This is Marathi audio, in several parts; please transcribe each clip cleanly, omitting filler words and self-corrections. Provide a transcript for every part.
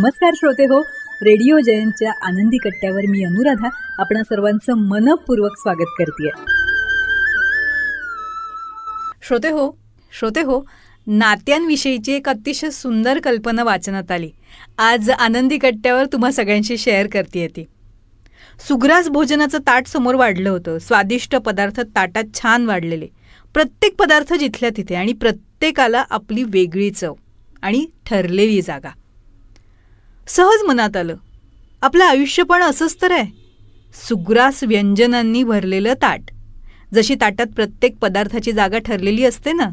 नमस्कार श्रोते हो, रेडिओ जयंतच्या आनंदी कट्ट्यावर मी अनुराधा आपणा सर्वांचं मनपूर्वक स्वागत करते. श्रोते हो, नात्यांविषयीची एक अतिशय सुंदर कल्पना वाचनात आली. आज आनंदी कट्ट्यावर तुम्हा सगळ्यांशी शेअर करते ती. सुग्रास भोजनाचं ताट समोर वाढलं होतं. स्वादिष्ट पदार्थ ताटात छान वाढलेले, प्रत्येक पदार्थ जिथल्या तिथे आणि प्रत्येकाला आपली वेगळी चव आणि ठरलेली जागा. सहज मनात आलं, आपलं आयुष्य पण असंच तर आहे. सुग्रास व्यंजनांनी भरलेलं ताट. जशी ताटात प्रत्येक पदार्थाची जागा ठरलेली असते ना,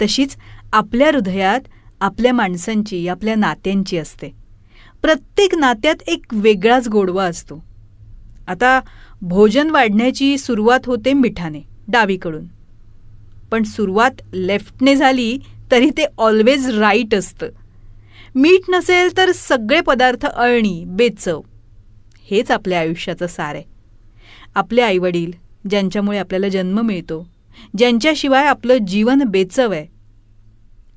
तशीच आपल्या हृदयात आपल्या माणसांची, आपल्या नात्यांची असते. प्रत्येक नात्यात एक वेगळाच गोडवा असतो. आता भोजन वाढण्याची सुरुवात होते मिठाने, डावीकडून. पण सुरुवात लेफ्टने झाली तरी ते ऑलवेज राईट असतं. मीठ नसेल तर सगळे पदार्थ अळणी, बेचव. हेच आपल्या आयुष्याचं सार आहे. आपले आईवडील, ज्यांच्यामुळे आपल्याला जन्म मिळतो, ज्यांच्याशिवाय आपलं जीवन बेचव आहे.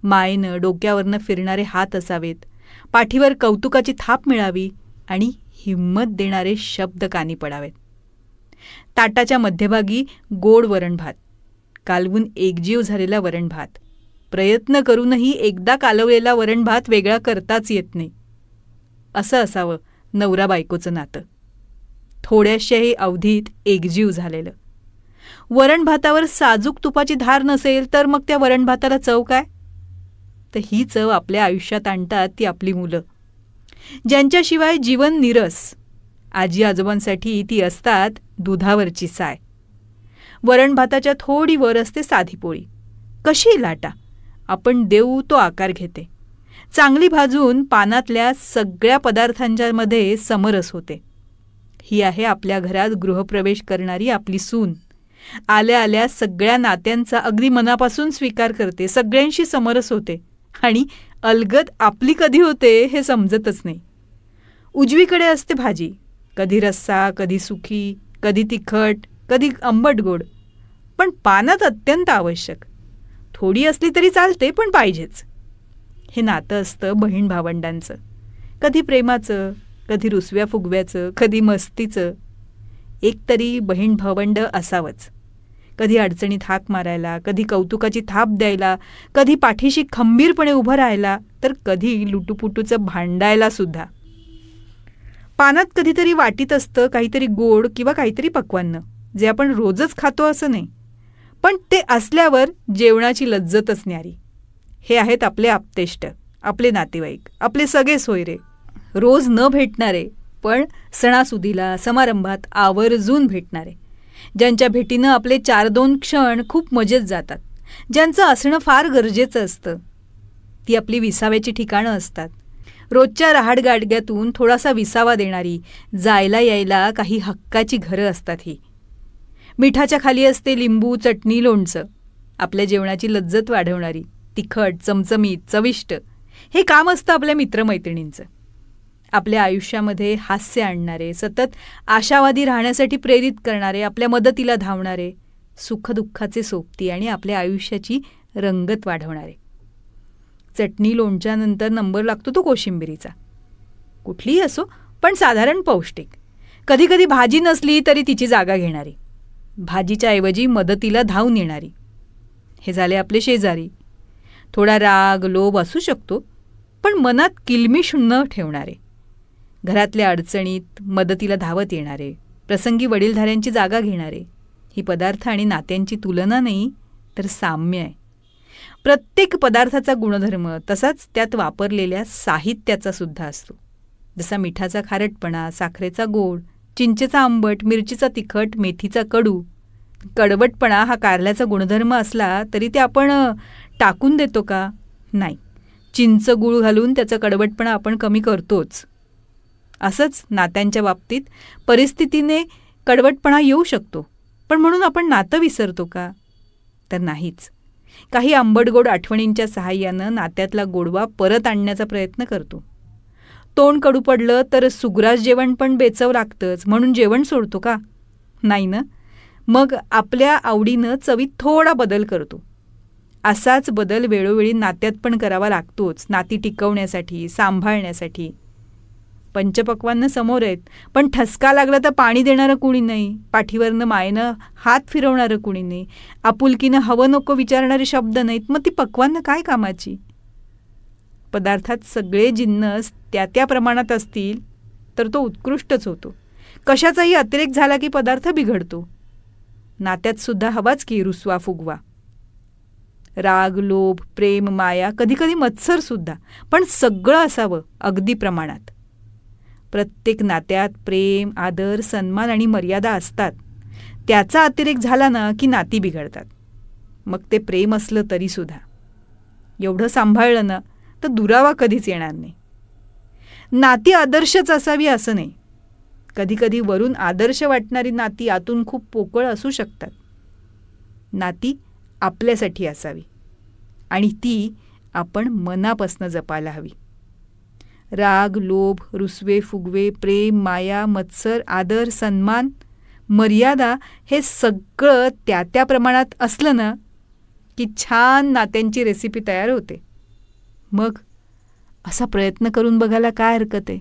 मायेनं डोक्यावरनं फिरणारे हात असावेत, पाठीवर कौतुकाची थाप मिळावी आणि हिंमत देणारे शब्द कानी पडावेत. ताटाच्या मध्यभागी गोड वरणभात, कालवून एकजीव झालेला वरणभात. प्रयत्न करूनही एकदा कालवलेला वरणभात वेगळा करताच येत नाही. असं असावं नवरा बायकोचं नातं, थोड्याशाही अवधीत एकजीव झालेलं. वरणभातावर साजूक तुपाची धार नसेल तर मग त्या वरणभाताला चव काय? तर ही चव आपल्या आयुष्यात आणतात ती आपली मुलं, ज्यांच्याशिवाय जीवन निरस. आजी आजोबांसाठी ती असतात दुधावरची साय. वरणभाताच्या थोडी वर असते साधी पोळी. कशी लाटा आपण देऊ तो आकार घेते. चांगली भाजून पानातल्या सगळ्या पदार्थांच्यामध्ये समरस होते. ही आहे आपल्या घरात गृहप्रवेश करणारी आपली सून. आल्या आल्या सगळ्या नात्यांचा अगदी मनापासून स्वीकार करते, सगळ्यांशी समरस होते आणि अलगद आपली कधी होते हे समजतच नाही. उजवीकडे असते भाजी, कधी रस्सा, कधी सुकी, कधी तिखट, कधी आंबट गोड, पण पानात अत्यंत आवश्यक. थोडी असली तरी चालते, पण पाहिजेच. हे नातं असतं बहीण भावंडांचं. कधी प्रेमाचं, कधी रुसव्या फुगव्याचं, कधी मस्तीचं. एक तरी बहीण भावंड असावंच. कधी अडचणीत हाक मारायला, कधी कौतुकाची थाप द्यायला, कधी पाठीशी खंबीरपणे उभं राहायला, तर कधी लुटूपुटूचं भांडायला सुद्धा. पानात कधीतरी वाटीत असतं काहीतरी गोड किंवा काहीतरी पक्वान्न, जे आपण रोजच खातो असं नाही, पण ते असल्यावर जेवणाची लज्जतच न्यारी. हे आहेत आपले आप्तेष्ट, आपले नातेवाईक, आपले सगळे सोयरे. रोज न भेटणारे, पण सणासुदीला, समारंभात आवर्जून भेटणारे, ज्यांच्या भेटीनं आपले 4-2 क्षण खूप मजेत जातात, ज्यांचं असणं फार गरजेचं असतं. ती आपली विसाव्याची ठिकाणं असतात. रोजच्या रहाडगाडग्यातून थोडासा विसावा देणारी, जायला यायला काही हक्काची घरं असतात ही. मिठाच्या खाली असते लिंबू, चटणी, लोणचं, आपल्या जेवणाची लज्जत वाढवणारी, तिखट, चमचमीत, चविष्ट. हे काम असतं आपल्या मित्रमैत्रिणींचं. आपल्या आयुष्यामध्ये हास्य आणणारे, सतत आशावादी राहण्यासाठी प्रेरित करणारे, आपल्या मदतीला धावणारे, सुखदुःखाचे सोबती आणि आपल्या आयुष्याची रंगत वाढवणारे. चटणी लोणच्यानंतर नंबर लागतो तो कोशिंबिरीचा. कुठलीही असो, पण साधारण पौष्टिक. कधीकधी भाजी नसली तरी तिची जागा घेणारी, भाजीच्या ऐवजी मदतीला धावून येणारी. हे झाले आपले शेजारी. थोडा राग, लोभ असू शकतो, पण मनात किलमिश न ठेवणारे. घरातल्या अडचणीत मदतीला धावत येणारे, प्रसंगी वडीलधाऱ्यांची जागा घेणारे. ही पदार्थ आणि नात्यांची तुलना नाही, तर साम्य आहे. प्रत्येक पदार्थाचा गुणधर्म तसाच त्यात वापरलेल्या साहित्याचा सुद्धा असतो. जसा मिठाचा खारटपणा, साखरेचा गोड, चिंचेचा आंबट, मिरचीचा तिखट, मेथीचा कडू. कडवटपणा हा कारल्याचा गुणधर्म असला तरी ते आपण टाकून देतो का? नाही. चिंच गूळ घालून त्याचा कडवटपणा आपण कमी करतोच. असंच नात्यांच्या बाबतीत परिस्थितीने कडवटपणा येऊ शकतो, पण म्हणून आपण नातं विसरतो का? तर नाहीच. काही आंबटगोड आठवणींच्या सहाय्यानं नात्यातला गोडवा परत आणण्याचा प्रयत्न करतो. तोंड कडू पडलं तर सुग्रास जेवण पण बेचव लागतंच म्हणून जेवण सोडतो का? नाही ना. मग आपल्या आवडीनं चवीत थोडा बदल करतो. असाच बदल वेळोवेळी नात्यात पण करावा लागतोच, नाती टिकवण्यासाठी, सांभाळण्यासाठी. पंचपक्वान्न समोर आहेत, पण ठसका लागला तर पाणी देणारं कुणी नाही, पाठीवरनं मायेनं हात फिरवणारं कुणी नाही, आपुलकीनं हवं नको विचारणारे शब्द नाहीत, मग ती पक्वान्न काय कामाची? पदार्थात सगळे जिन्नस त्या त्या प्रमाणात असतील तर तो उत्कृष्टच होतो. कशाचाही अतिरेक झाला की पदार्थ बिघडतो. नात्यात सुद्धा हवाच की रुसवा फुगवा. राग, लोभ, प्रेम, माया, कधीकधी मत्सरसुद्धा, पण सगळं असावं अगदी प्रमाणात. प्रत्येक नात्यात प्रेम, आदर, सन्मान आणि मर्यादा असतात. त्याचा अतिरेक झाला ना की नाती बिघडतात. मग ते प्रेम असलं तरीसुद्धा. एवढं सांभाळलं ना तर दुरावा कधीच येणार नाही. नाती आदर्शच असावी असं नाही. कधीकधी वरून आदर्श वाटणारी नाती आतून खूप पोकळ असू शकतात. नाती आपल्यासाठी असावी आणि ती आपण मनापासून जपायला हवी. राग, लोभ, रुसवे फुगवे, प्रेम, माया, मत्सर, आदर, सन्मान, मर्यादा हे सगळं त्या त्या प्रमाणात असलं ना की छान नात्यांची रेसिपी तयार होते. मग असा प्रयत्न करून बघायला काय हरकत आहे?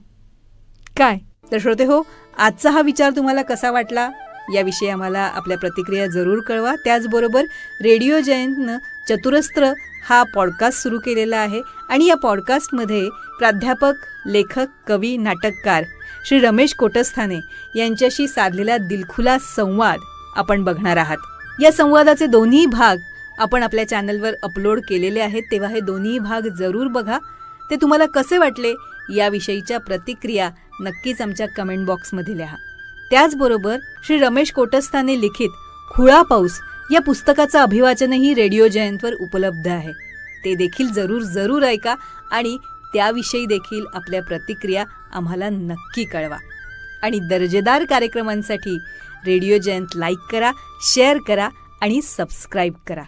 काय तर श्रोते हो, आजचा हा विचार तुम्हाला कसा वाटला याविषयी आम्हाला आपल्या प्रतिक्रिया जरूर कळवा. त्याचबरोबर रेडिओ जयंतनं चतुरस्त्र हा पॉडकास्ट सुरू केलेला आहे आणि या पॉडकास्टमध्ये प्राध्यापक, लेखक, कवी, नाटककार श्री रमेश कोटस्थाने यांच्याशी साधलेला दिलखुलास संवाद आपण बघणार आहात. या संवादाचे दोन्ही भाग आपण आपल्या चॅनलवर अपलोड केलेले आहेत, तेव्हा हे दोन्ही भाग जरूर बघा. ते तुम्हाला कसे वाटले याविषयीच्या प्रतिक्रिया नक्कीच आमच्या कमेंट बॉक्समध्ये लिहा. त्याचबरोबर श्री रमेश कोटस्थाने लिखित खुळा पाऊस या पुस्तकाचं अभिवाचनही रेडिओ जयंतवर उपलब्ध आहे. ते देखील जरूर जरूर ऐका आणि त्याविषयी देखील आपल्या प्रतिक्रिया आम्हाला नक्की कळवा. आणि दर्जेदार कार्यक्रमांसाठी रेडिओ जयंत लाईक करा, शेअर करा आणि सबस्क्राईब करा.